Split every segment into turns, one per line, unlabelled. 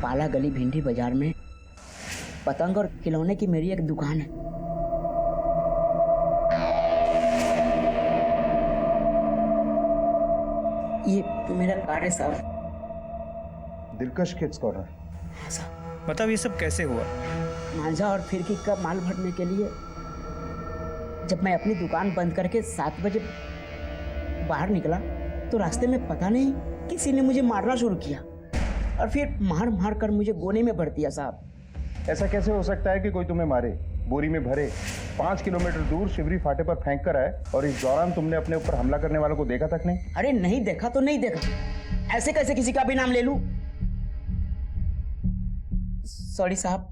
पाला गली भिंडी बाजार में पतंग और खिलौने की मेरी एक दुकान है। ये मेरा कार्ड है साहब।
दिलकश किड्स कॉर्नर।
हाँ साहब।
मतलब ये सब कैसे हुआ?
मांझा और फिरकी का माल भरने के लिए जब मैं अपनी दुकान बंद करके 7 बजे बाहर निकला तो रास्ते में पता नहीं किसी ने मुझे मारना शुरू किया और फिर मार मार कर मुझे गोने में भर दिया साहब।
ऐसा कैसे हो सकता है कि कोई तुम्हें मारे, बोरी में भरे, 5 किलोमीटर दूर शिवरी फाटे पर फेंक कर आए और इस दौरान तुमने अपने ऊपर हमला करने वालों को देखा तक नहीं?
अरे नहीं देखा तो नहीं देखा, ऐसे कैसे किसी का भी नाम ले लूं? सॉरी साहब।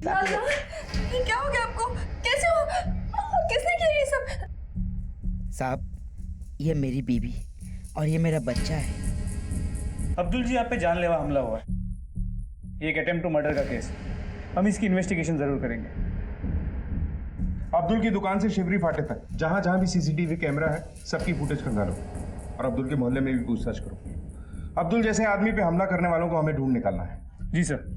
क्या हो गया आपको? कैसे हो? किसने किया ये सब?
साहब ये मेरी बीवी और ये मेरा बच्चा है।
अब्दुल जी, आप पे जानलेवा हमला हुआ है। ये एक अटेम्प्ट टू मर्डर का केस है। हम इसकी इन्वेस्टिगेशन जरूर करेंगे।
अब्दुल की दुकान से शिवरी फाटे तक जहां जहां भी सीसीटीवी कैमरा है सबकी फुटेज खंगालो और अब्दुल के मोहल्ले में भी पूछताछ करो। अब्दुल जैसे आदमी पे हमला करने वालों को हमें ढूंढ निकालना है।
जी सर।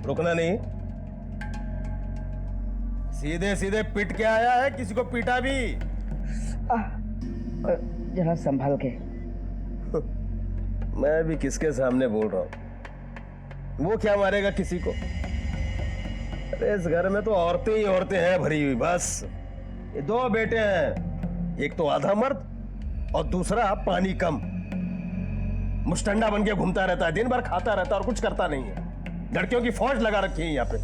रुकना नहीं, सीधे सीधे पिट के आया है, किसी को पीटा भी?
जरा संभाल के।
मैं भी किसके सामने बोल रहा हूं? वो क्या मारेगा किसी को? अरे इस घर में तो औरतें ही औरतें हैं भरी हुई। बस ये 2 बेटे हैं, एक तो आधा मर्द और दूसरा पानी कम। मुस्टंडा बन के घूमता रहता है, दिन भर खाता रहता है और कुछ करता नहीं है। लड़कियों की फौज लगा रखी है यहाँ पे।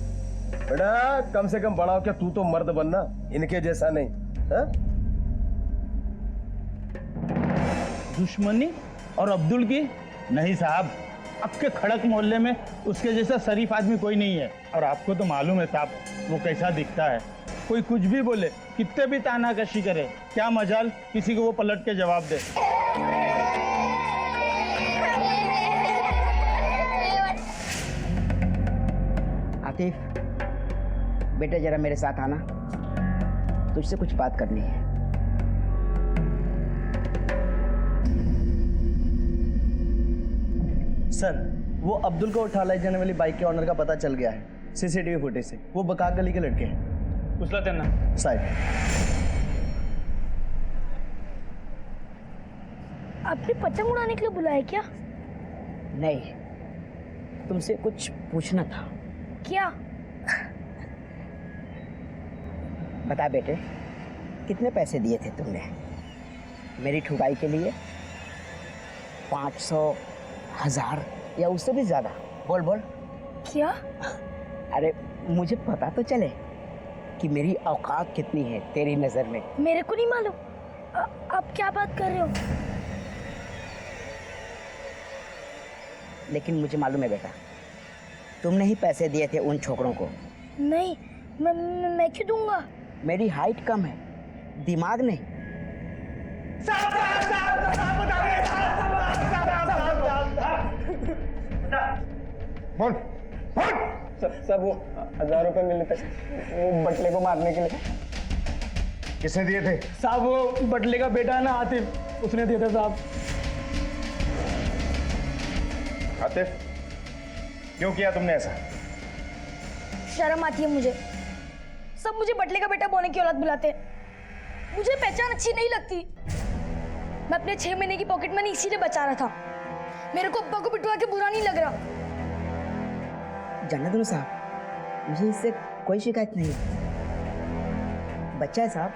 बेटा कम से कम बड़ा हो क्या तू तो मर्द बनना, इनके जैसा नहीं। हा?
दुश्मनी और अब्दुल की? नहीं साहब, आपके खड़क मोहल्ले में उसके जैसा शरीफ आदमी कोई नहीं है। और आपको तो मालूम है साहब वो कैसा दिखता है। कोई कुछ भी बोले, कितने भी तानाकशी करे, क्या मजाल किसी को वो पलट के जवाब दे।
आतिफ बेटा जरा मेरे साथ आना, तुझसे कुछ बात करनी है।
सर वो अब्दुल को उठा लाई जाने वाली बाइक के ऑनर का पता चल गया है सीसीटीवी फुटेज से। वो बकाक गली के लड़के हैं।
उस लाते ना
साइड।
आपने पतंग उड़ाने के लिए बुलाया क्या?
नहीं, तुमसे कुछ पूछना था।
क्या?
बता बेटे, कितने पैसे दिए थे तुमने मेरी ठुकाई के लिए? 500, 1000 या उससे भी ज्यादा? बोल बोल।
क्या?
अरे मुझे पता तो चले कि मेरी औकात कितनी है तेरी नजर में।
मेरे को नहीं मालूम। आप क्या बात कर रहे हो?
लेकिन मुझे मालूम है बेटा, तुमने ही पैसे दिए थे उन छोकरों को।
नहीं, मैं क्यों दूंगा?
मेरी हाइट कम है, दिमाग नहीं।
बोल बोल।
सब वो 1000 रुपए मिले थे वो बटले को मारने के लिए।
किसने दिए थे?
साहब वो बटले का बेटा है ना आतिफ, उसने दिया था साहब।
आतिफ क्यों किया तुमने ऐसा?
शर्म आती है मुझे। सब मुझे बटले का बेटा बोलने की औलाद बुलाते हैं। मुझे पहचान अच्छी नहीं लगती। मैं अपने 6 महीने की पॉकेट मनी इसीलिए बचा रहा था। मेरे को अब्बा को पिटवा के बुरा नहीं लग रहा।
जाने दो साहब, मुझे इससे कोई शिकायत नहीं। बच्चा है साहब।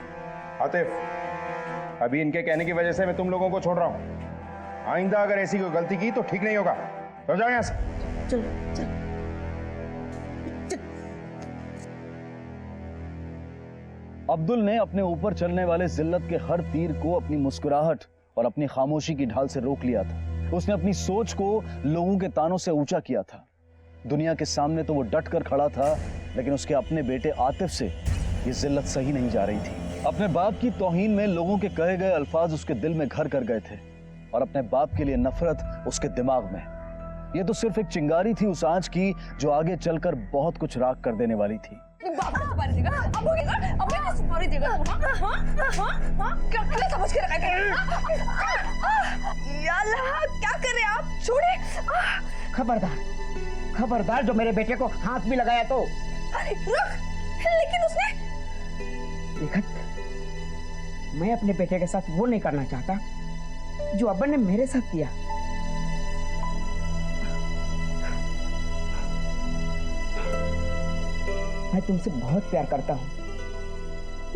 आतिफ अभी इनके कहने की वजह से मैं तुम लोगों को छोड़ रहा हूं। आइंदा अगर ऐसी कोई गलती की तो ठीक नहीं होगा। तो जाओ यहां से।
चलो चलो।
अब्दुल ने अपने ऊपर चलने वाले जिल्लत के हर तीर को अपनी मुस्कुराहट और अपनी खामोशी की ढाल से रोक लिया था। उसने अपनी सोच को लोगों के तानों से ऊंचा किया था। दुनिया के सामने तो वो डट कर खड़ा था लेकिन उसके अपने बेटे आतिफ से ये जिल्लत सही नहीं जा रही थी। अपने बाप की तौहीन में लोगों के कहे गए अल्फाज उसके दिल में घर कर गए थे और अपने बाप के लिए नफरत उसके दिमाग में। ये तो सिर्फ एक चिंगारी थी उस आंच की जो आगे चलकर बहुत कुछ राख कर देने वाली थी।
क्या कर रहे हैं आप? छोड़े।
खबरदार, खबरदार, जो मेरे बेटे को हाथ भी लगाया तो।
अरे रुक, लेकिन उसने
देखा, मैं अपने बेटे के साथ वो नहीं करना चाहता जो अब्बा ने मेरे साथ किया। मैं तुमसे बहुत प्यार करता हूँ,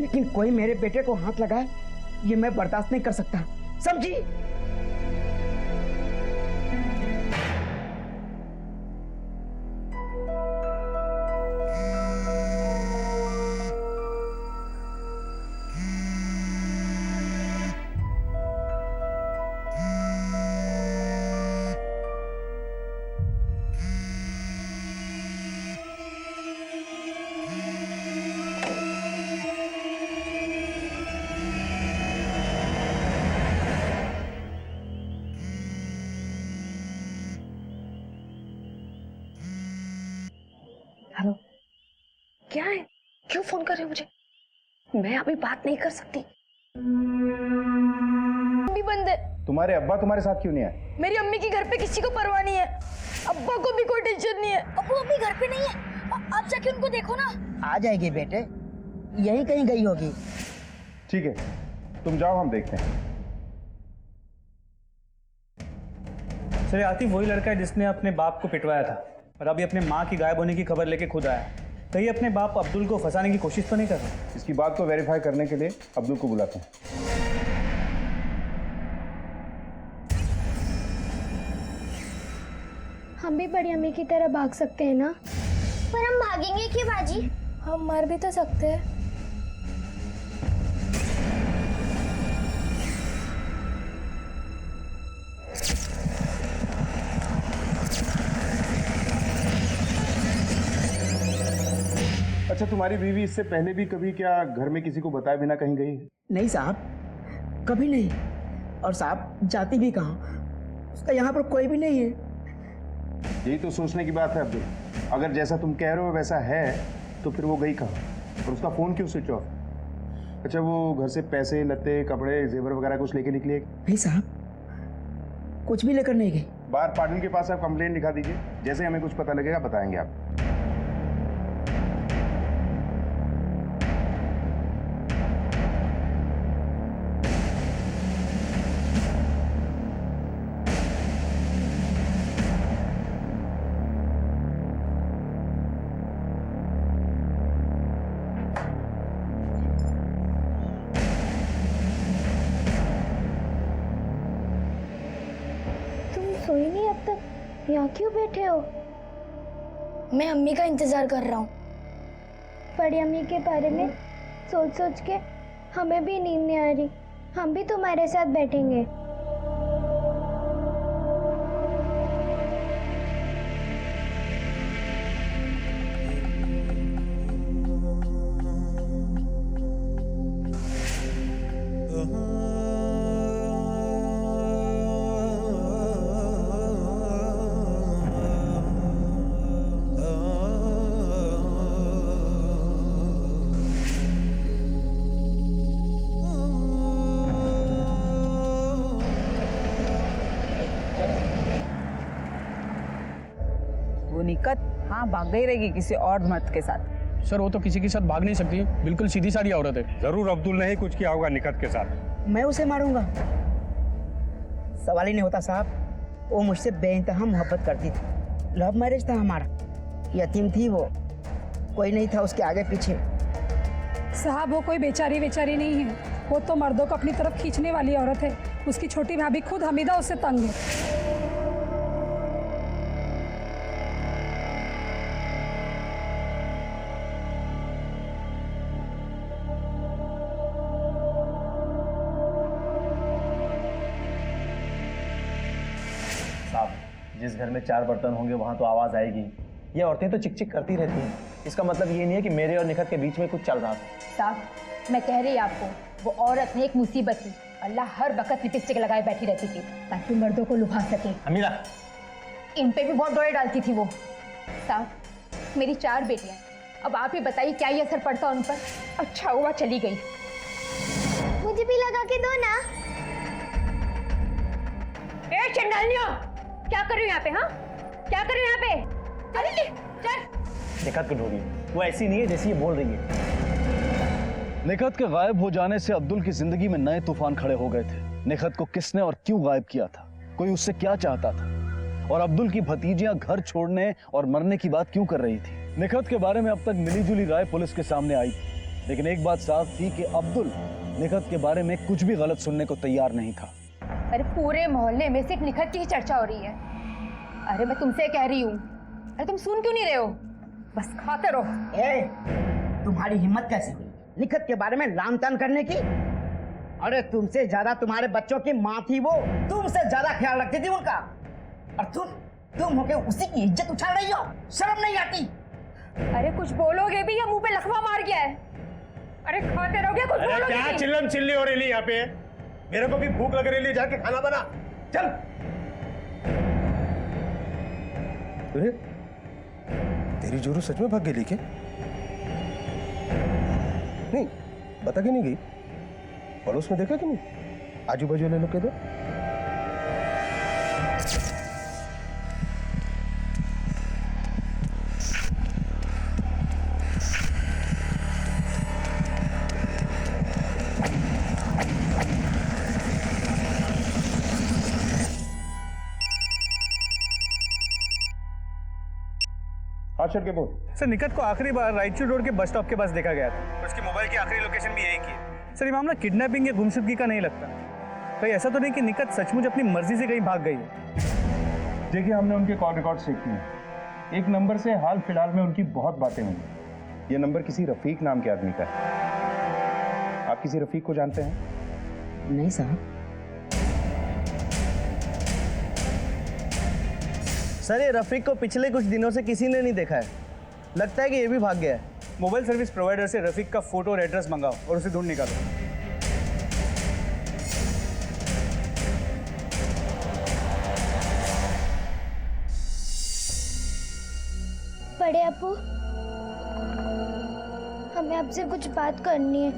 लेकिन कोई मेरे बेटे को हाथ लगाए ये मैं बर्दाश्त नहीं कर सकता, समझी?
हेलो, क्या है? क्यों फोन कर रहे हो मुझे? मैं अभी बात नहीं कर सकती। भी बंद है।
तुम्हारे अब्बा तुम्हारे साथ क्यों नहीं आए?
मेरी अम्मी की घर पे किसी को परवाह नहीं है, अब्बा को भी कोई टेंशन नहीं है। अब्बू अभी घर पे नहीं है, आप जाके उनको देखो ना।
आ जाएगी बेटे, यहीं कहीं गई होगी।
ठीक है, तुम जाओ, हम देखते हैं।
सर, आतिफ वही लड़का है जिसने अपने बाप को पिटवाया था और अभी अपने माँ की गायब होने की खबर लेके खुद आया। कहीं अपने बाप अब्दुल को फंसाने की कोशिश तो नहीं कर रहा?
इसकी बात को वेरीफाई करने के लिए अब्दुल को बुलाते हैं।
हम भी बड़ी अम्मी की तरह भाग सकते हैं ना?
पर हम भागेंगे क्यों बाजी?
हम मर भी तो सकते हैं।
अच्छा, तुम्हारी बीवी इससे पहले भी कभी क्या घर में किसी को बताए बिना कहीं गई है?
नहीं साहब, कभी नहीं। और साहब जाती भी कहाँ, उसका यहाँ पर कोई भी नहीं है।
यही तो सोचने की बात है अब्दुल। अगर जैसा तुम कह रहे हो वैसा है तो फिर वो गई कहाँ और उसका फोन क्यों स्विच ऑफ? अच्छा, वो घर से पैसे, लत्ते, कपड़े, जेवर वगैरह कुछ लेके निकली?
नहीं साहब, कुछ भी लेकर नहीं गई।
बाहर पाटिल के पास आप कंप्लेंट लिखा दीजिए, जैसे हमें कुछ पता लगेगा बताएंगे आप।
सोई नहीं अब तक? यहाँ क्यों बैठे हो?
मैं अम्मी का इंतजार कर रहा हूँ।
बड़ी अम्मी के बारे में सोच सोच के हमें भी नींद नहीं आ रही। हम भी तुम्हारे साथ बैठेंगे।
निकत हाँ भाग गई रहेगी किसी और मर्द के साथ।
सर वो तो किसी के साथ भाग नहीं सकती, बिल्कुल सीधी सादी औरत है।
जरूर अब्दुल ने ही कुछ किया होगा निकत के साथ।
मैं उसे मारूंगा? सवाल ही नहीं होता साहब। वो मुझसे बेइंतहा मोहब्बत करती थी, लव मैरिज था हमारा, यतीम थी वो, कोई नहीं था उसके आगे पीछे।
साहब वो कोई बेचारी बेचारी नहीं है, वो तो मर्दों को अपनी तरफ खींचने वाली औरत है। उसकी छोटी भाभी खुद हमीदा उससे तंग है।
जिस घर में 4 बर्तन होंगे वहां तो आवाज आएगी। ये औरतें तो चिक चिक करती रहती हैं। इसका मतलब ये नहीं है कि मेरे और निखत के बीच में कुछ चल रहा था।
साहब मैं कह रही आपको, वो औरत ने एक मुसीबत थी। अल्लाह हर वक्त लिपस्टिक लगाए बैठी रहती थी ताकि मर्दों को लुभा सके।
अमीरा,
इन पे भी बहुत दौड़े डालती थी वो। साहब मेरी 4 बेटियां, अब आप ही बताइए क्या ये असर पड़ता उन पर। अच्छा हुआ चली गई।
मुझे भी लगा के दो ना।
ए चंडालियों, क्या कर रही हो यहाँ पे? हाँ, क्या कर रही हो यहाँ पे? अरे चल।
निखत को ढूंढिए, वो ऐसी नहीं है जैसी ये बोल रही है।
निखत के गायब हो जाने से अब्दुल की जिंदगी में नए तूफान खड़े हो गए थे। निखत को किसने और क्यों गायब किया था? कोई उससे क्या चाहता था? और अब्दुल की भतीजियां घर छोड़ने और मरने की बात क्यों कर रही थी? निखत के बारे में अब तक मिलीजुली राय पुलिस के सामने आई थी, लेकिन एक बात साफ थी कि अब्दुल निखत के बारे में कुछ भी गलत सुनने को तैयार नहीं था।
अरे पूरे मोहल्ले में सिर्फ निखत की ही चर्चा हो रही है। अरे मैं तुमसे कह रही हूँ, अरे तुम सुन क्यों नहीं रहे हो? बस खाते रहो।
तुम्हारी हिम्मत कैसे हुई निखत के बारे में लान-तान करने की? अरे तुमसे ज्यादा तुम्हारे बच्चों की माँ थी वो, तुमसे ज्यादा ख्याल रखती थी उनका। और तुम होके उसी की इज्जत उछाल रही हो, शर्म नहीं आती?
अरे कुछ बोलोगे भी या मुंह पे लकवा मार गया है? अरे खाते रहोगे, कुछ बोलोगे
क्या
भी?
चिल्लम चिल्ली हो रही है यहाँ पे? मेरे को भी भूख लग रही है, जाके खाना बना। चल। अरे तेरी जोरू सच में भाग गई क्या? नहीं बता के नहीं गई? पड़ोस में देखा कि नहीं? आजू बाजू वाले लोग कह दो। हाँ चल के बोल।
सर निखत को आखिरी बार राइचूर रोड के बस स्टॉप के पास देखा गया था और उसकी मोबाइल की आखिरी लोकेशन भी यही की है। सर ये मामला किडनैपिंग या गुमशुदगी का नहीं लगता। कहीं ऐसा तो नहीं कि निखत सचमुच अपनी मर्जी से कहीं भाग गई है?
देखिए हमने उनके कॉल रिकॉर्ड्स चेक किए। एक नंबर से हाल फिलहाल में उनकी बहुत बातें हुई। ये नंबर किसी रफीक नाम के आदमी का है। आप किसी रफीक को जानते हैं?
नहीं साहब।
सर ये रफीक को पिछले कुछ दिनों से किसी ने नहीं देखा है। लगता है कि ये भी भाग गया है।
मोबाइल सर्विस प्रोवाइडर से रफीक का फोटो और एड्रेस मंगाओ और उसे ढूंढ निकालो।
बड़े अप्पू, हमें आपसे कुछ बात करनी है।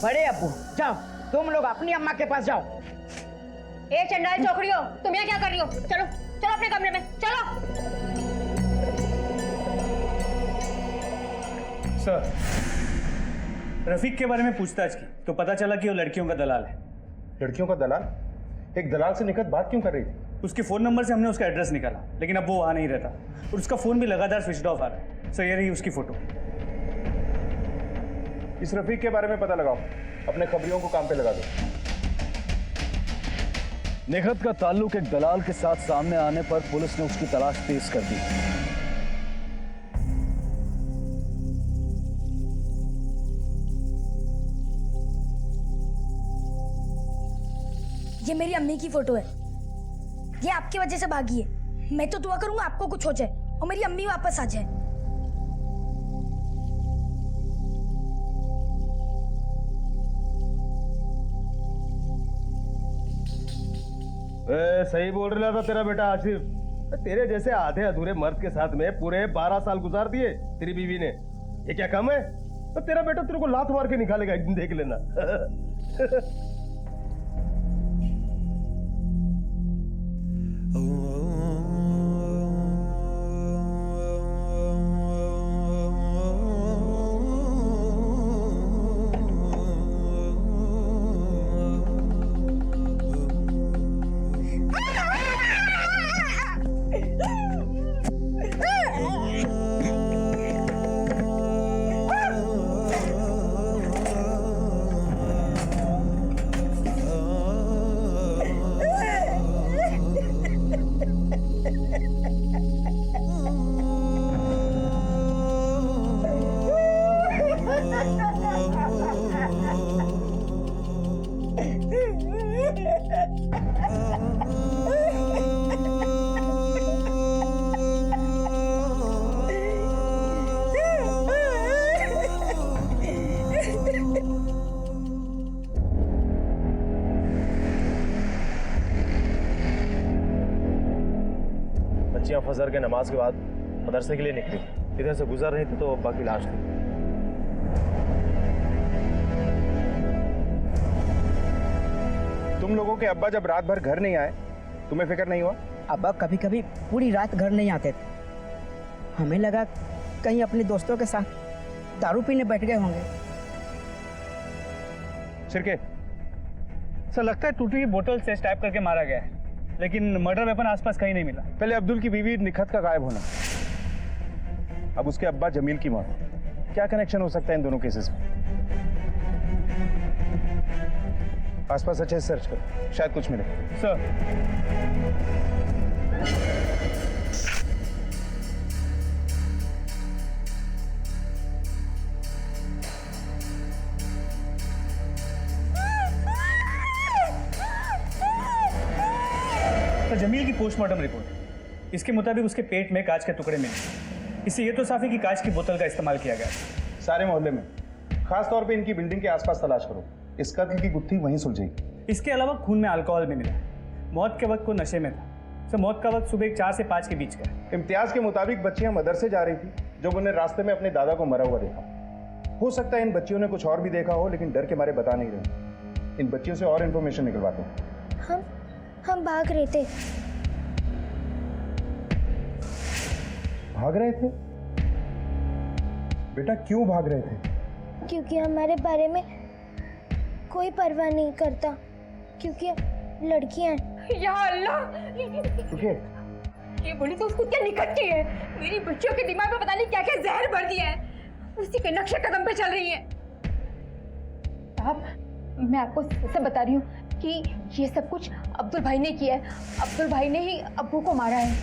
बड़े अब्बू जाओ, तुम लोग अपनी अम्मा के पास जाओ।
ए चंडाल चौकड़ियों, तुम यहाँ क्या कर रही हो? चलो चलो अपने कमरे में चलो।
सर रफीक के बारे में पूछताछ की तो पता चला कि वो लड़कियों का दलाल है।
लड़कियों का दलाल? एक दलाल से निखत बात क्यों कर रही थी?
उसके फोन नंबर से हमने उसका एड्रेस निकाला, लेकिन अब वो वहां नहीं रहता और उसका फोन भी लगातार स्विच ऑफ आ रहा है। सर ये रही उसकी फोटो।
इस रफीक के बारे में पता लगाओ, अपने खबरियों को काम पे लगा दो।
निखत का ताल्लुक एक दलाल के साथ सामने आने पर पुलिस ने उसकी तलाश तेज कर दी।
ये मेरी अम्मी की फोटो है। ये आपकी वजह से भागी है। मैं तो दुआ करूंगा आपको कुछ हो जाए और मेरी अम्मी वापस आ जाए।
सही बोल रहा था तेरा बेटा आसिफ। तेरे जैसे आधे अधूरे मर्द के साथ में पूरे 12 साल गुजार दिए तेरी बीवी ने। ये क्या कम है? तो तेरा बेटा तेरे को लात मार के निकालेगा, एक दिन देख लेना।
फजर के नमाज के बाद मदरसे के लिए निकली, इधर से गुजर रही थी तो अब्बा की लाश थी।
तुम लोगों के अब्बा जब रात भर घर नहीं आए, तुम्हें फिक्र नहीं हुआ?
अब्बा कभी कभी पूरी रात घर नहीं आते थे। हमें लगा कहीं अपने दोस्तों के साथ दारू पीने बैठ गए होंगे।
शिरके,
सर लगता है टूटी हुई बोतल से स्टैब करके मारा गया है, लेकिन मर्डर वेपन आसपास कहीं नहीं मिला।
पहले अब्दुल की बीवी निखत का गायब होना, अब उसके अब्बा जमील की मौत, क्या कनेक्शन हो सकता है इन दोनों केसेस में? आसपास अच्छे से सर्च करो, शायद कुछ मिले।
सर तो जमील की पोस्टमार्टम रिपोर्ट, इसके मुताबिक उसके पेट में कांच के टुकड़े मिले। इससे ये तो साफ है कि कांच की बोतल का इस्तेमाल किया गया।
सारे मोहल्ले में, खास तौर पे इनकी बिल्डिंग के आसपास तलाश करो, इस कत्ल की गुत्थी वहीं सुलझेगी।
इसके अलावा खून में अल्कोहल भी मिला। मौत के वक्त को नशे में था। सर मौत का वक्त सुबह 4 से 5 के बीच का है।
इम्तियाज के मुताबिक बच्चियां मदरसे जा रही थी जब उन्हें रास्ते में अपने दादा को मरा हुआ देखा। हो सकता है इन बच्चियों ने कुछ और भी देखा हो, लेकिन डर के मारे बता नहीं रहे। इन बच्चियों से और इन्फॉर्मेशन निकलवाते हैं।
हम भाग रहे थे।
भाग रहे थे? बेटा क्यों भाग रहे थे?
क्योंकि हमारे बारे में कोई परवाह नहीं करता, क्योंकि लड़कियां हैं।
या अल्लाह, ये बोली तो उसको क्या निकटती है। मेरी बच्चियों के दिमाग में पता नहीं क्या क्या जहर भर दिया है, उसी के नक्शे कदम पे चल रही है। साहब मैं आपको सब बता रही हूँ कि ये सब कुछ अब्दुल भाई ने किया है। अब्दुल भाई ने ही अब्बू को मारा है।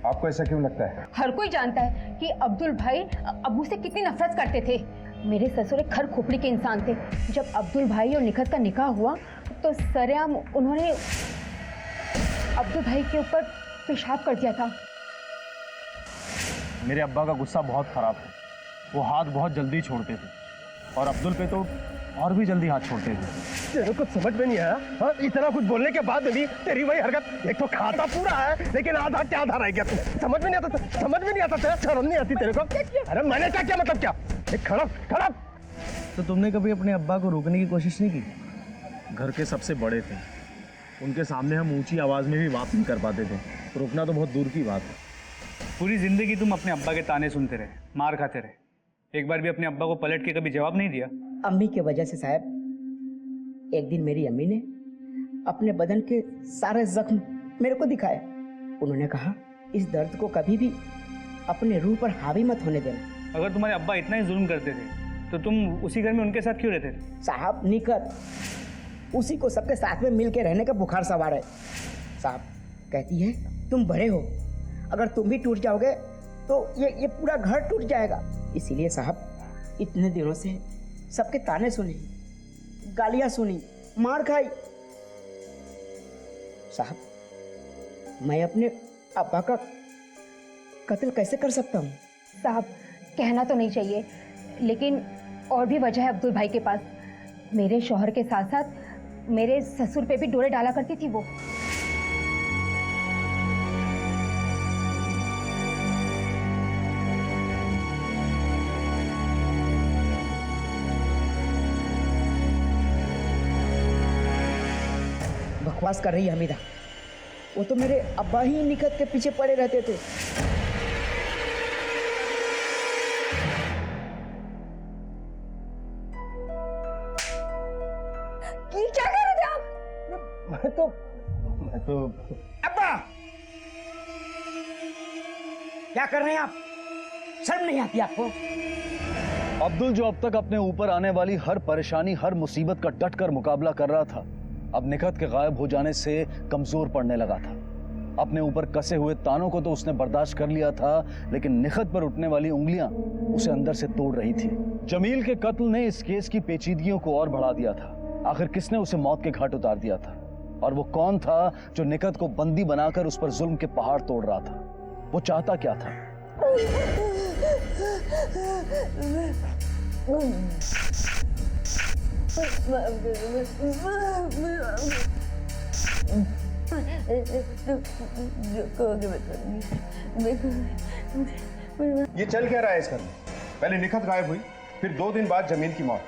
आपको ऐसा क्यों लगता है?
हर कोई जानता है कि अब्दुल भाई अब्बू से कितनी नफरत करते थे। मेरे ससुर एक खर खोपड़ी के इंसान थे। जब अब्दुल भाई और निखत का निकाह हुआ तो सरेआम उन्होंने अब्दुल भाई के ऊपर पेशाब कर दिया था।
मेरे अब्बा का गुस्सा बहुत खराब है, वो हाथ बहुत जल्दी छोड़ते थे और अब्दुल पे तो और भी जल्दी हाथ छोड़ते थे।
तेरे कुछ समझ में नहीं आया? हाँ, इतना कुछ बोलने के बाद भी तेरी वही हरकत। एक तो खाता पूरा है लेकिन आधा क्या आधा रह गया। तू समझ में नहीं आता, समझ में नहीं आता, तेरा शर्म नहीं आती तेरे को? अरे मैंने क्या किया, मतलब क्या? एक खड़ा खड़ा।
तो तुमने कभी अपने अब्बा को रोकने की कोशिश नहीं की?
घर के सबसे बड़े थे, उनके सामने हम ऊंची आवाज में भी बात नहीं कर पाते थे, रोकना तो बहुत दूर की बात है।
पूरी जिंदगी तुम अपने अब्बा के ताने सुनते रहे, मार खाते रहे, एक बार भी अपने अब्बा को पलट के कभी जवाब नहीं दिया।
अम्मी की वजह से साहब, एक दिन मेरी अम्मी ने अपने बदन के सारे जख्म मेरे को दिखाए। उन्होंने कहा इस दर्द को कभी भी अपने रूह पर हावी मत होने देना।
अगर तुम्हारे अब्बा इतना ही जुल्म करते थे तो तुम उसी घर में उनके साथ क्यों रहते थे?
साहब निकत, उसी को सबके साथ में मिल के रहने का बुखार सवार है। साहब कहती है तुम बड़े हो, अगर तुम भी टूट जाओगे तो ये पूरा घर टूट जाएगा। इसीलिए साहब इतने दिनों से सबके ताने सुने, गालियां सुनी, मार खाई। साहब मैं अपने अब्बा का कत्ल कैसे कर सकता हूँ?
साहब कहना तो नहीं चाहिए, लेकिन और भी वजह है अब्दुल भाई के पास। मेरे शौहर के साथ साथ मेरे ससुर पे भी डोरे डाला करती थी वो।
बकवास कर रही है हमीदा, वो तो मेरे अब्बा ही निकत के पीछे पड़े रहते थे।
क्या कर रहे थे आप?
मैं तो
अब्बा क्या कर रहे हैं आप? शर्म नहीं आती आपको?
अब्दुल जो अब तक अपने ऊपर आने वाली हर परेशानी, हर मुसीबत का डट कर मुकाबला कर रहा था, अब निखत के गायब हो जाने से कमजोर पड़ने लगा था। अपने ऊपर कसे हुए तानों को तो उसने बर्दाश्त कर लिया था, लेकिन निखत पर उठने वाली उंगलियां उसे अंदर से तोड़ रही थी। जमील के कत्ल ने इस केस की पेचीदगियों को और बढ़ा दिया था। आखिर किसने उसे मौत के घाट उतार दिया था, और वो कौन था जो निखत को बंदी बनाकर उस पर जुल्म के पहाड़ तोड़ रहा था? वो चाहता क्या था?
ये चल क्या रहा है इस घर में? पहले निखत गायब हुई, फिर 2 दिन बाद जमील की मौत।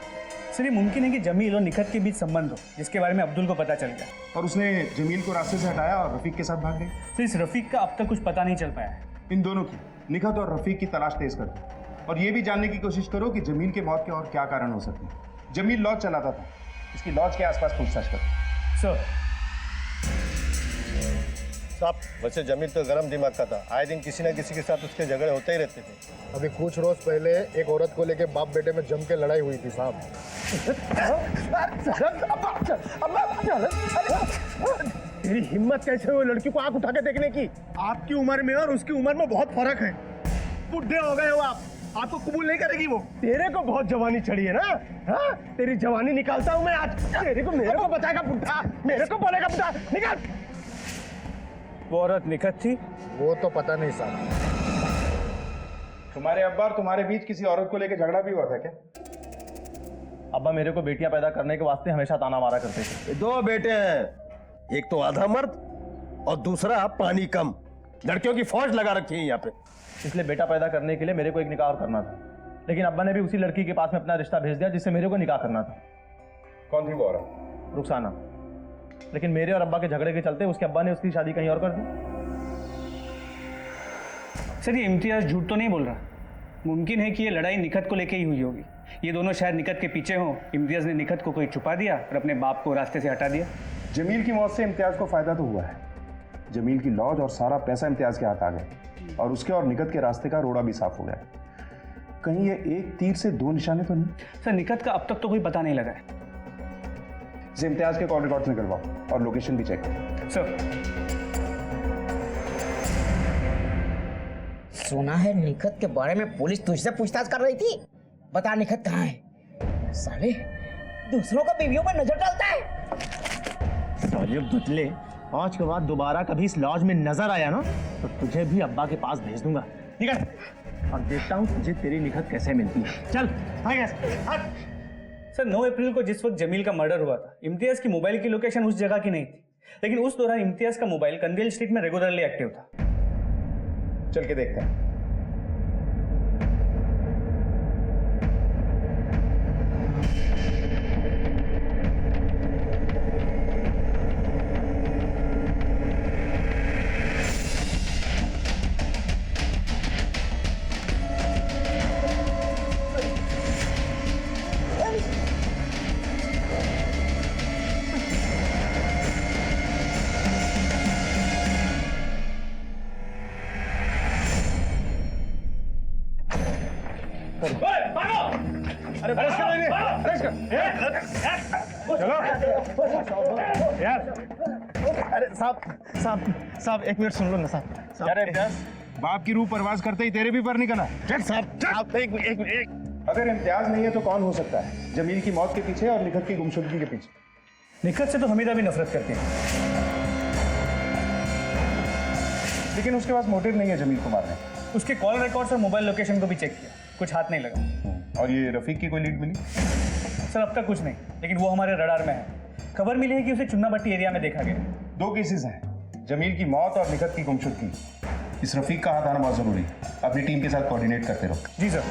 सर ये मुमकिन है कि जमील और निखत के बीच संबंध हो, जिसके बारे में अब्दुल को पता चल गया
और उसने जमील को रास्ते से हटाया और रफीक के साथ भाग गई।
तो इस रफीक का अब तक कुछ पता नहीं चल पाया है।
इन दोनों की, निखत और रफीक की तलाश तेज कर दो और ये भी जानने की कोशिश करो कि जमील के मौत के और क्या कारण हो सकते हैं। जमील लॉज चलाता था, इसकी लॉज के आसपास पूछताछ करो।
सर
साहब वैसे जमील तो गरम दिमाग का था, आए दिन किसी न किसी के साथ उसके झगड़े होते ही रहते थे।
अभी कुछ रोज पहले एक औरत को लेके बाप बेटे में जम के लड़ाई हुई थी साहब।
तेरी हिम्मत कैसे हुई लड़की को आंख उठा के देखने की? आपकी उम्र में और उसकी उम्र में बहुत फर्क है। बुढ़े हो गए हो आप, आपको कबूल नहीं करेगी वो। तेरे को बहुत जवानी चढ़ी है ना? हाँ तेरी जवानी निकालता हूँ मैं आज। तेरे को मेरे को बताएगा बुढ़ा, मेरे को बोलेगा बुढ़ा, निकाल।
वो औरत निखत थी?
वो तो पता नहीं साहब।
तुम्हारे अब्बा और तुम्हारे बीच किसी औरत को लेकर झगड़ा भी हुआ था क्या?
अब्बा मेरे को बेटियां पैदा करने के वास्ते हमेशा ताना मारा करते थे।
2 बेटे हैं, एक तो आधा मर्द और दूसरा पानी कम। लड़कियों की फौज लगा रखी है यहाँ पे।
इसलिए बेटा पैदा करने के लिए मेरे को एक निकाह और करना था, लेकिन अब्बा ने भी उसी लड़की के पास में अपना रिश्ता भेज दिया जिससे मेरे को निकाह करना था।
कौन थी वो औरत?
रुखसाना। लेकिन मेरे और अब्बा के झगड़े के चलते उसके अब्बा ने उसकी शादी कहीं और कर दी।
सर ये इम्तियाज झूठ तो नहीं बोल रहा। मुमकिन है कि ये लड़ाई निखत को लेके ही हुई होगी। ये दोनों शायद निखत के पीछे हों। इम्तियाज ने निखत को कोई छुपा दिया और अपने बाप को रास्ते से हटा दिया।
जमील की मौत से इम्तियाज को फायदा तो हुआ है। जमील की लॉज और सारा पैसा इम्तियाज के हाथ आ गया और उसके और निखत के रास्ते का रोड़ा भी साफ हो गया। कहीं ये एक तीर से 2 निशाने तो नहीं?
सर निखत का अब तक तो कोई पता नहीं लगा है।
इसे इम्तियाज के कॉल रिकॉर्ड्स निकलवाओ और लोकेशन भी चेक करो।
सर
सुना है निखत के बारे में पुलिस तुझसे पूछताछ कर रही थी। बता निखत कहाँ है? साले दूसरों का बीवियों पर नजर डालता है।
साले बदले, आज के बाद दोबारा कभी इस लॉज में नजर आया ना तो तुझे भी अब्बा के पास भेज दूंगा। निकल और देखता हूँ तुझे तेरी निखत कैसे मिलती है। चल
सर 9 अप्रैल को जिस वक्त जमील का मर्डर हुआ था, इम्तियाज की मोबाइल की लोकेशन उस जगह की नहीं थी, लेकिन उस दौरान इम्तियाज का मोबाइल कंदेल स्ट्रीट में रेगुलरली एक्टिव था।
चल के देखते हैं।
अरे साहब 1 मिनट सुन लो ना साहब।
अरे बाप की रूह परवाज करते ही तेरे भी पर निकला।
साहब एक
अगर इम्तियाज नहीं है तो कौन हो सकता है? जमील की मौत के पीछे और निखत की गुमशुदगी के पीछे।
निखत से तो हमीदा भी नफरत करती है,
लेकिन उसके पास मोटिव नहीं है जमील को मारने।
उसके कॉल रिकॉर्ड्स और मोबाइल लोकेशन को भी चेक किया, कुछ हाथ नहीं लगा।
और ये रफीक की कोई लीड मिली?
सर अब तक कुछ नहीं, लेकिन वो हमारे रडार में है। खबर मिली है कि उसे चुन्नाभट्टी एरिया में देखा गया।
2 केसेस हैं, जमील की मौत और निखत की गुमशुदगी। इस रफीक का हाथ आना बहुत जरूरी है। अपनी टीम के साथ कोऑर्डिनेट करते रहो।
जी सर।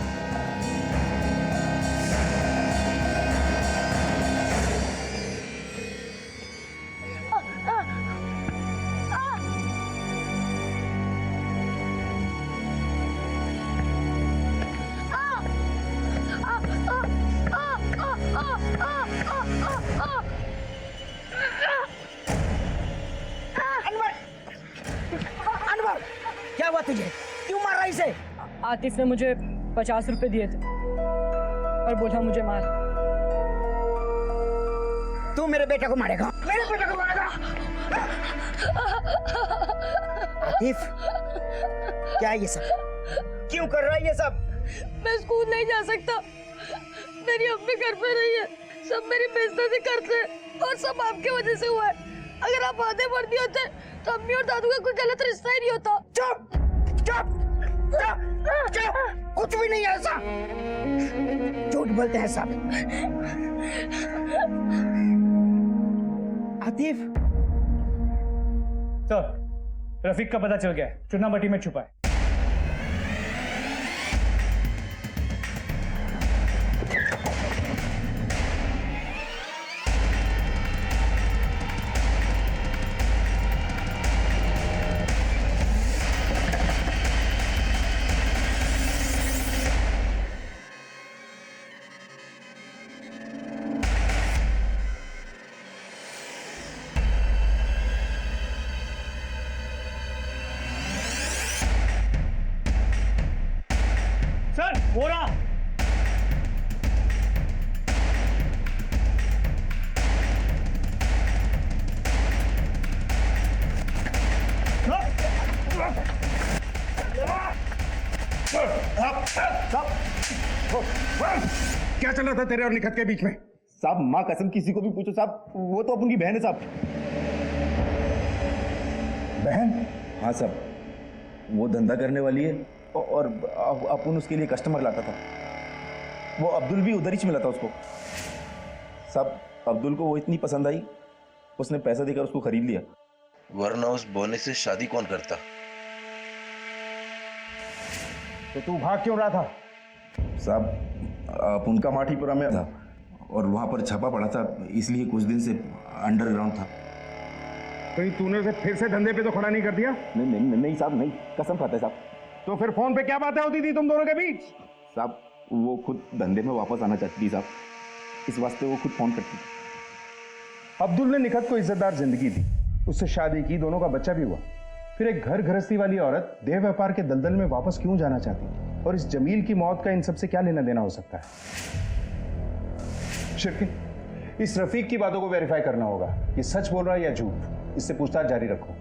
क्या हुआ तुझे? क्यों मार रहा इसे?
आतिफ ने मुझे 50 रुपए दिए थे और बोला मुझे मार।
तू मेरे बेटे को मारेगा? मेरे बेटे को मारेगा? आतिफ क्या ये सब? क्यों कर रहा है ये सब?
मैं स्कूल नहीं जा सकता। मेरी अम्मी घर पे नहीं है, सब मेरी बेइज्जती करते हैं और सब आपके वजह से हुआ है। अगर आप आधे वर्दी होते तो अम्मी और दादू का कोई गलत रिश्ता ही नहीं होता।
चुप चुप चुप चुप, कुछ भी नहीं है ऐसा। झूठ बोलते हैं सब। आतिफ
सर, रफीक का पता चल गया है, चुना भट्टी में छुपा है। सर, हो रहा।
क्या चल रहा था तेरे और निखत के बीच में?
साहब माँ कसम किसी को भी पूछो साहब, वो तो अपन की बहन है साहब।
बहन?
हाँ साहब, वो धंधा करने वाली है और अपन उसके लिए कस्टमर लाता था। वो अब्दुल भी उधर ही मिला था उसको साहब। अब्दुल को वो इतनी पसंद आई, उसने पैसा देकर उसको खरीद लिया।
वरना उस बोने से शादी कौन करता?
तो तू भाग क्यों रहा था?
साहब अपन का माठीपुरा में था और वहां पर छापा पड़ा था, इसलिए कुछ दिन से अंडरग्राउंड था।
तो तूने उसे फिर से धंधे पे तो खड़ा नहीं कर दिया?
नहीं नहीं नहीं साहब, नहीं, कसम खाता है साहब।
तो फिर फोन पे क्या बातें होती थी तुम दोनों के बीच?
साहब वो खुद धंधे में वापस आना चाहती थी साहब, इस वास्ते वो खुद फोन करती थी।
अब्दुल ने निखत को इज्जतदार जिंदगी दी, उससे शादी की, दोनों का बच्चा भी हुआ। फिर एक घर गृहस्थी वाली औरत देह व्यापार के दलदल में वापस क्यों जाना चाहती? और इस जमील की मौत का इन सब से क्या लेना देना हो सकता है? शिरकी, इस रफीक की बातों को वेरीफाई करना होगा कि सच बोल रहा है या झूठ। इससे पूछताछ जारी रखो।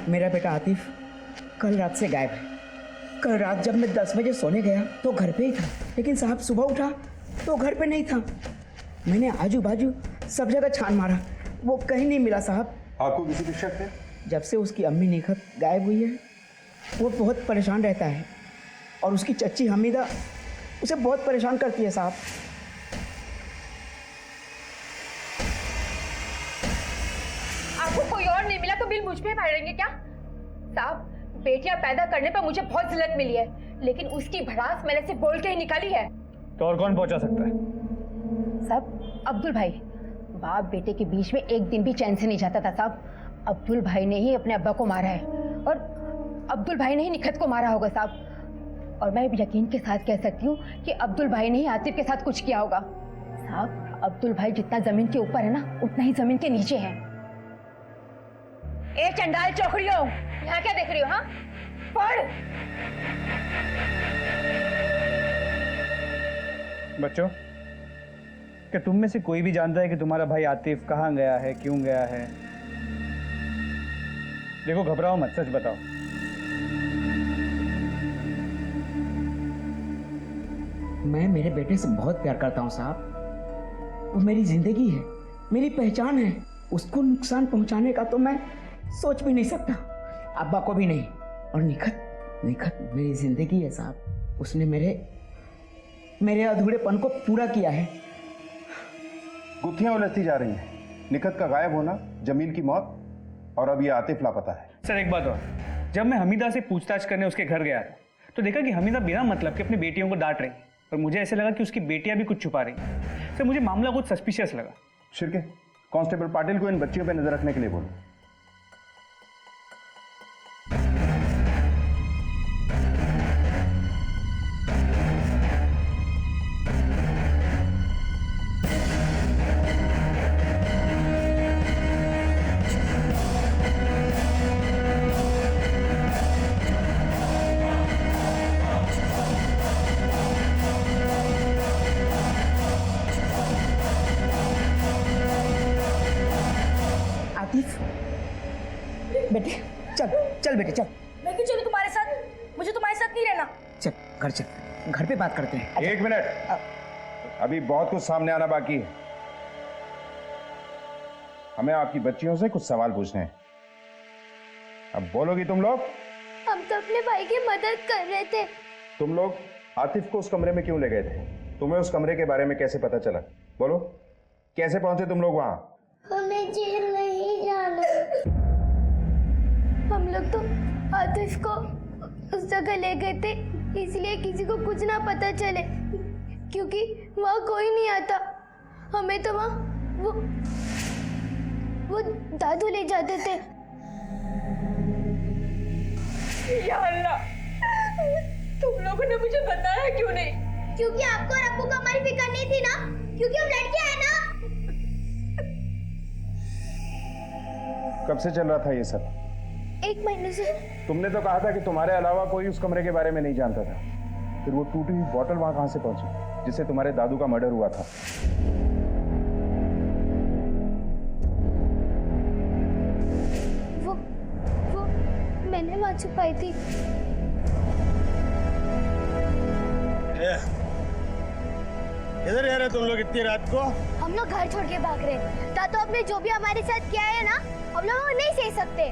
मेरा बेटा आतिफ कल रात से गायब है। कल रात जब मैं 10 बजे सोने गया तो घर पे ही था, लेकिन साहब सुबह उठा तो घर पे नहीं था। मैंने आजू बाजू सब जगह छान मारा, वो कहीं नहीं मिला साहब।
आपको किसी पे शक है?
जब से उसकी अम्मी निखत गायब हुई है वो बहुत परेशान रहता है और उसकी चच्ची हमीदा उसे बहुत परेशान करती है साहब।
आपको कोई और नहीं मिला तो बिल मुझ पे फाड़ेंगे क्या? साहब बेटियां पैदा करने पर मुझे बहुत जिल्लत मिली है, लेकिन उसकी भड़ास मैंने सिर्फ बोल के ही निकाली है।
तो और कौन पहुंचा सकता है?
साहब अब्दुल भाई, बाप बेटे के बीच में एक दिन भी चैन से नहीं जाता था साहब। अब्दुल भाई ने ही अपने अब्बा को मारा है और अब्दुल भाई ने ही निखत को मारा होगा साहब। और मैं यकीन के साथ कह सकती हूँ कि अब्दुल भाई ने ही आतिफ के साथ कुछ किया होगा। साहब अब्दुल भाई जितना जमीन के ऊपर है ना, उतना ही जमीन के नीचे है। ए चंडाल चौकड़ियों, यहाँ क्या देख रही हो? हाँ पढ़।
बच्चों, क्या तुम में से कोई भी जानता है कि तुम्हारा भाई आतिफ कहाँ गया है, क्यों गया है? देखो घबराओ मत, सच बताओ।
मैं मेरे बेटे से बहुत प्यार करता हूँ साहब। वो मेरी जिंदगी है, मेरी पहचान है। उसको नुकसान पहुंचाने का तो मैं सोच भी नहीं सकता, अब्बा को भी नहीं। और निखत मेरी जिंदगी है साहब। उसने मेरे अधूरेपन को पूरा किया है।
गुत्थियां उलझती जा रही हैं। निखत का गायब होना, जमील की मौत और अब ये आतिफ लापता है।
सर एक बात और, जब मैं हमीदा से पूछताछ करने उसके घर गया था तो देखा कि हमीदा बिना मतलब के अपनी बेटियों को डांट रही और मुझे ऐसे लगा कि उसकी बेटियां भी कुछ छुपा रही। सर मुझे मामला कुछ सस्पिशियस लगा।
शिरके, कांस्टेबल पाटिल को इन बच्चियों पर नजर रखने के लिए बोलो।
बेटे चल बेटे चल।
मैं क्यों चलूं तुम्हारे साथ? मुझे तुम्हारे साथ नहीं रहना।
चल घर पे बात करते हैं।
एक मिनट, अभी बहुत कुछ सामने आना बाकी है। हमें आपकी बच्चियों से कुछ सवाल पूछने हैं। अब बोलोगी तुम लोग?
हम तो अपने भाई की मदद कर रहे थे,
तुम लोग आतिफ को उस कमरे में क्यों ले गए थे? तुम्हें उस कमरे के बारे में कैसे पता चला? बोलो, कैसे पहुंचे तुम लोग वहां?
हमें जेल नहीं जाना। हम लोग तो आतिफ को उस जगह ले गए थे इसलिए किसी को कुछ ना पता चले, क्योंकि वहाँ कोई नहीं आता। हमें तो वहाँ वो दादू ले जाते थे।
या अल्लाह, तुम लोगों ने मुझे बताया क्यों नहीं?
क्योंकि आपको और अब्बू को हमारी फिक्र नहीं थी ना, क्योंकि हम लड़कियां हैं ना।
कब से चल रहा था ये सब?
1 महीने से।
तुमने तो कहा था कि तुम्हारे अलावा कोई उस कमरे के बारे में नहीं जानता था। फिर वो टूटी हुई बोतल वहां कहां से पहुंची जिससे तुम्हारे दादू का मर्डर हुआ था?
वो मैंने वहां छुपाई थी।
इधर आ रहे तुम लोग इतनी रात को?
हम लोग घर छोड़ के भाग रहे। दादू आपने जो भी हमारे साथ किया है ना, हम लोग वो नहीं सह सकते।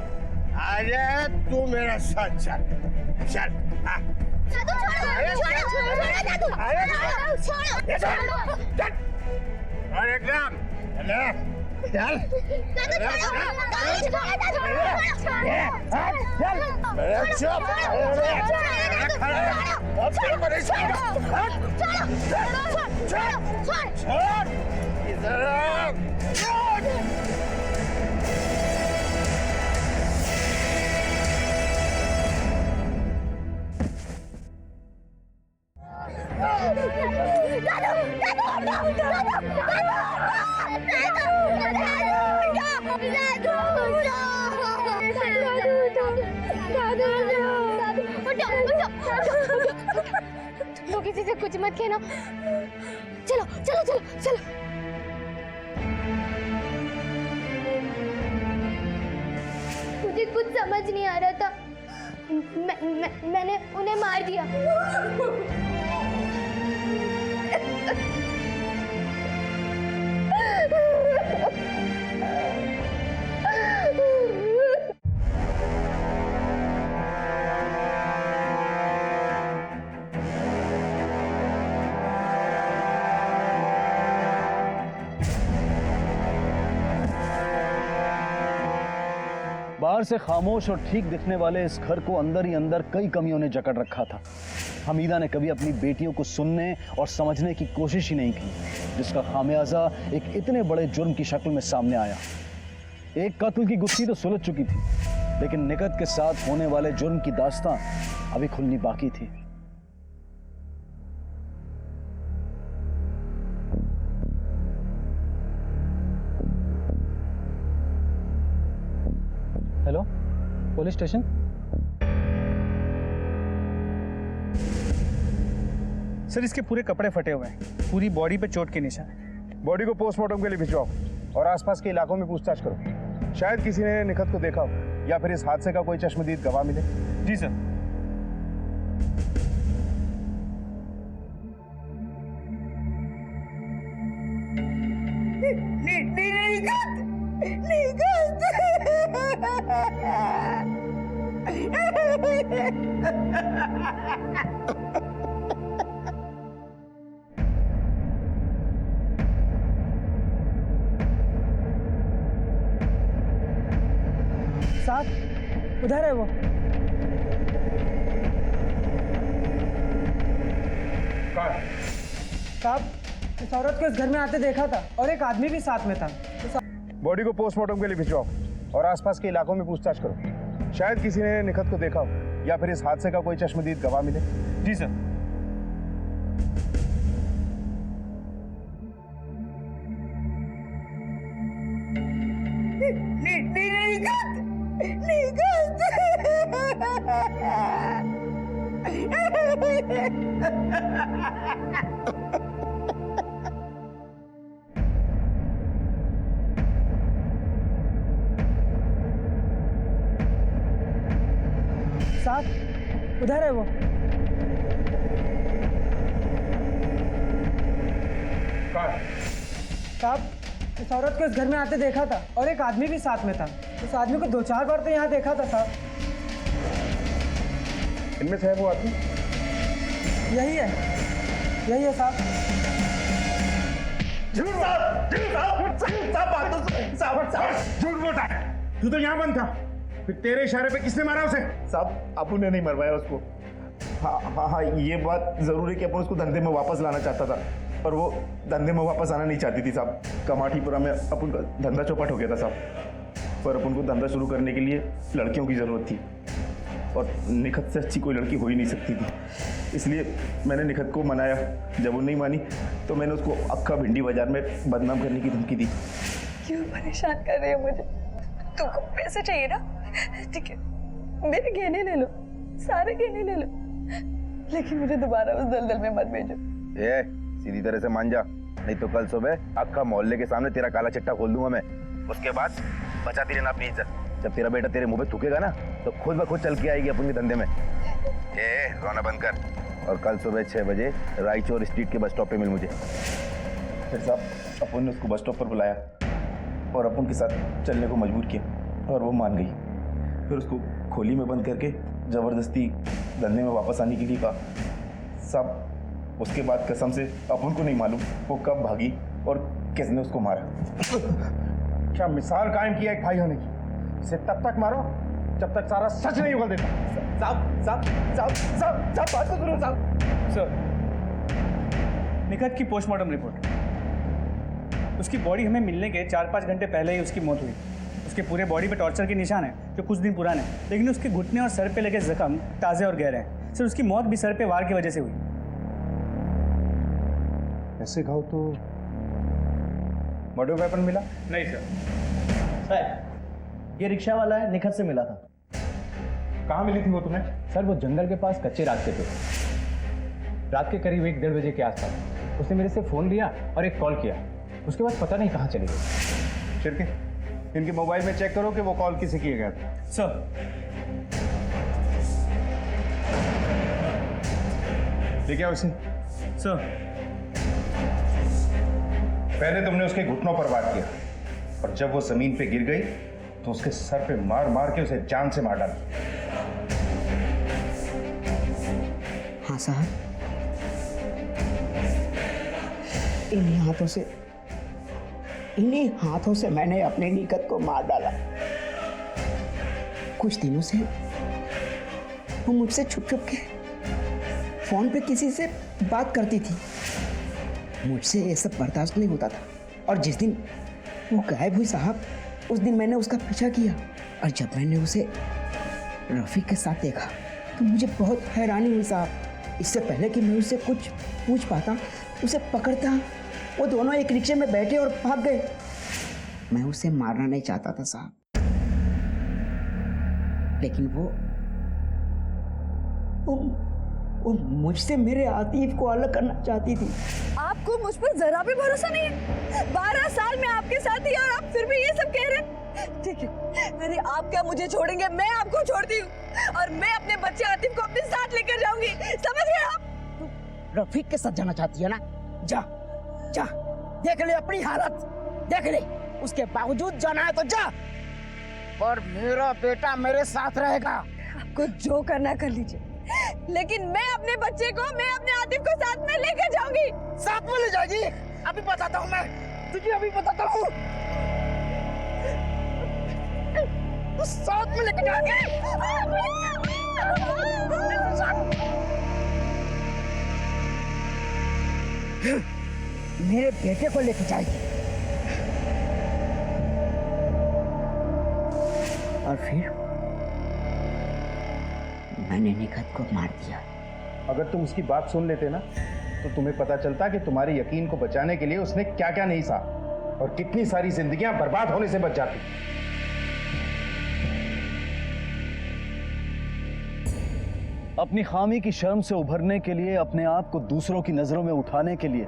आजा, तू मेरा साथ चल। चल।
दादू छोड़ो दादू।
चल। और एकदम चल।
लोग किसी से कुछ मत कहना। चलो चलो चलो चलो। मुझे कुछ समझ नहीं आ रहा था। मैंने उन्हें मार दिया।
बाहर से खामोश और ठीक दिखने वाले इस घर को अंदर ही अंदर कई कमियों ने जकड़ रखा था। हमीदा ने कभी अपनी बेटियों को सुनने और समझने की कोशिश ही नहीं की, जिसका खामियाजा एक इतने बड़े जुर्म की शक्ल में सामने आया। एक कत्ल की गुत्थी तो सुलझ चुकी थी, लेकिन निकत के साथ होने वाले जुर्म की दास्तां अभी खुलनी बाकी थी।
Hello, police station.
सर, इसके पूरे कपड़े फटे हुए हैं, पूरी बॉडी पे चोट के निशान हैं।
बॉडी को पोस्टमार्टम के लिए भिजवाओ और आसपास के इलाकों में पूछताछ करो। शायद किसी ने निखत को देखा हो या फिर इस हादसे का कोई चश्मदीद गवाह मिले।
जी सर।
साहब, उधर है वो। साहब, इस औरत को इस घर में आते देखा था और एक आदमी भी साथ में था।
बॉडी को पोस्टमार्टम के लिए भिजवाओ और आसपास के इलाकों में पूछताछ करो। शायद किसी ने निखत को देखा हो या फिर इस हादसे का कोई चश्मदीद गवाह मिले।
जी सर।
साहब, उधर है वो। साहब, इस औरत को इस घर में आते देखा था और एक आदमी भी साथ में था। उस आदमी को 2-4 बार तो यहाँ देखा था साहब।
इनमें से है वो आदमी?
यही है साहब।
झूठ बोलता है। तू तो यहाँ बंद था, फिर तेरे इशारे पे किसने मारा उसे?
साहब अपुन ने नहीं मरवाया उसको। हाँ, ये बात जरूर है कि अपन उसको धंधे में वापस लाना चाहता था, पर वो धंधे में वापस आना नहीं चाहती थी साहब। कमाठीपुरा में अपन का धंधा चौपट हो गया था साहब, पर अपन को धंधा शुरू करने के लिए लड़कियों की ज़रूरत थी और निखत से अच्छी कोई लड़की हो ही नहीं सकती थी। इसलिए मैंने निखत को मनाया। जब वो नहीं मानी तो मैंने उसको अक्खा भिंडी बाजार में बदनाम करने की धमकी दी।
क्यों परेशान कर रहे हो मुझे? तुमको पैसे चाहिए ना? ठीक है, मेरे गहने ले लो, सारे गहने ले लो, लेकिन मुझे दोबारा उस दलदल में मत भेजो।
ए, सीधी तरह से मान जा, नहीं तो कल सुबह अक्खा मोहल्ले के सामने तेरा काला चिट्टा खोल दूंगा मैं। उसके बाद बचाती रहना अपनी इज्जत। जब तेरा बेटा तेरे मुंह पे थूकेगा ना तो खुद ब खुद चल के आएगी अपन के धंधे में। ए, रोना बंद कर और कल सुबह 6 बजे रायचौर स्ट्रीट के बस स्टॉप पे मिल मुझे।
फिर साहब अपन ने उसको बस स्टॉप पर बुलाया और अपन के साथ चलने को मजबूर किया और वो मान गई। फिर उसको खोली में बंद करके ज़बरदस्ती धंधे में वापस आने के लिए कहा। साहब उसके बाद कसम से अपन को नहीं मालूम वो कब भागी और किसने उसको मारा।
क्या मिसाल कायम किया एक भाई होने की। इसे तब तक मारो जब तक सारा सच नहीं उगल देता।
साहब बात तो सुनो साहब। सर, निखत की पोस्टमार्टम रिपोर्ट। उसकी बॉडी हमें मिलने के 4-5 घंटे पहले ही उसकी मौत हुई। उसके पूरे बॉडी पे टॉर्चर के निशान हैं जो कुछ दिन पुराने हैं, लेकिन उसके घुटने और सर पे लगे जख्म ताज़े और गहरे हैं। सर, उसकी मौत भी सर पे वार की वजह से हुई।
ऐसे घाव तो मर्डर वेपन मिला?
नहीं सर।
ये रिक्शा वाला है, निखत से मिला था।
कहाँ मिली थी वो तुम्हें?
सर वो जंगल के पास कच्चे रास्ते पे, रात के करीब 1-1:30 बजे के आसपास। उसने मेरे से फ़ोन लिया और एक कॉल किया, उसके बाद पता नहीं कहाँ चले गए।
शिरके, इनके मोबाइल में चेक करो कि वो कॉल किसे किया गया था।
सर,
लेके आओ इसे।
सर,
पहले तुमने उसके घुटनों पर वार किया और जब वो जमीन पे गिर गई तो उसके सर पे मार मार के उसे जान से मार डाला।
हाँ साहब, इन्हीं हाथों से मैंने अपने निकट को मार डाला। कुछ दिनों से वो मुझसे छुप छुप के फोन पे किसी से बात करती थी। मुझसे ये सब बर्दाश्त नहीं होता था और जिस दिन वो गायब हुई साहब, उस दिन मैंने उसका पीछा किया और जब मैंने उसे रफ़ीक के साथ देखा तो मुझे बहुत हैरानी हुई साहब। इससे पहले कि मैं उससे कुछ पूछ पाता, उसे पकड़ता, वो दोनों एक रिक्शे में बैठे और भाग गए। मैं उसे मारना नहीं चाहता था साहब, लेकिन वो मुझसे मेरे आतिफ को अलग करना चाहती थी।
आपको मुझ पर जरा भी भरोसा नहीं है? 12 साल में आपके साथ ही और आप फिर भी ये सब कह रहे हैं? ठीक है, अरे आप क्या मुझे छोड़ेंगे? मैं आपको छोड़ती हूँ और मैं अपने बच्चे आतिफ को अपने साथ लेकर जाऊंगी, समझ गए आप?
रफीक के साथ जाना चाहती है ना? जा जा, देख ले अपनी हालत, देख ले। उसके बावजूद जाना है तो जा, पर मेरा बेटा मेरे साथ रहेगा।
आपको जो करना कर लीजिए, लेकिन मैं अपने बच्चे को, मैं अपने आतिफ को साथ में लेकर जाऊंगी।
साथ में ले जाएगी? अभी बताता हूँ मैं तुझे, अभी बताता हूँ। साथ में लेकर जाएंगे। मेरे बेटे को लेकर जाएगी और फिर मैंने निखत को मार दिया।
अगर तुम उसकी बात सुन लेते ना तो तुम्हें पता चलता कि तुम्हारे यकीन को बचाने के लिए उसने क्या क्या नहीं सहा और कितनी सारी जिंदगियां बर्बाद होने से बच जाती।
अपनी खामी की शर्म से उभरने के लिए, अपने आप को दूसरों की नजरों में उठाने के लिए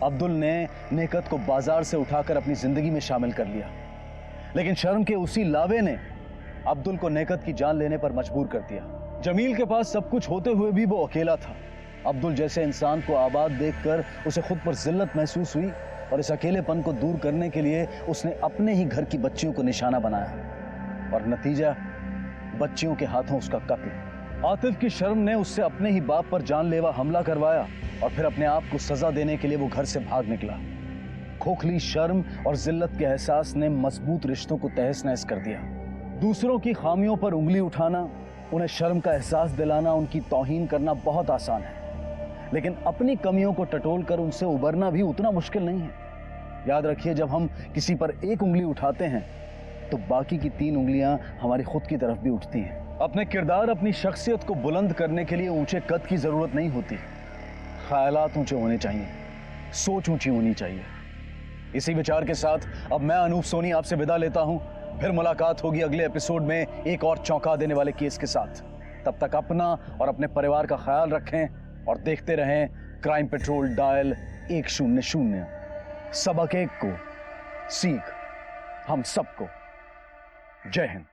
अब्दुल ने निकत को बाजार से उठाकर अपनी जिंदगी में शामिल कर लिया। लेकिन शर्म के उसी लावे ने अब्दुल को निकत की जान लेने पर मजबूर कर दिया। जमील के पास सब कुछ होते हुए भी वो अकेला था। अब्दुल जैसे इंसान को आबाद देखकर उसे खुद पर जिल्लत महसूस हुई और इस अकेलेपन को दूर करने के लिए उसने अपने ही घर की बच्चियों को निशाना बनाया और नतीजा बच्चियों के हाथों उसका कत्ल। आतिफ की शर्म ने उससे अपने ही बाप पर जानलेवा हमला करवाया और फिर अपने आप को सजा देने के लिए वो घर से भाग निकला। खोखली शर्म और जिल्लत के एहसास ने मजबूत रिश्तों को तहस नहस कर दिया। दूसरों की खामियों पर उंगली उठाना, उन्हें शर्म का एहसास दिलाना, उनकी तौहीन करना बहुत आसान है, लेकिन अपनी कमियों को टटोल कर उनसे उबरना भी उतना मुश्किल नहीं है। याद रखिए, जब हम किसी पर एक उंगली उठाते हैं तो बाकी की 3 उंगलियां हमारी खुद की तरफ भी उठती हैं। अपने किरदार, अपनी शख्सियत को बुलंद करने के लिए ऊंचे कद की जरूरत नहीं होती। ख्यालात ऊंचे होने चाहिए, सोच ऊंची होनी चाहिए। इसी विचार के साथ अब मैं अनूप सोनी आपसे विदा लेता हूं। फिर मुलाकात होगी अगले एपिसोड में एक और चौंका देने वाले केस के साथ। तब तक अपना और अपने परिवार का ख्याल रखें और देखते रहें क्राइम पेट्रोल डायल 100। सबक एक को सीख हम सबको। जय हिंद।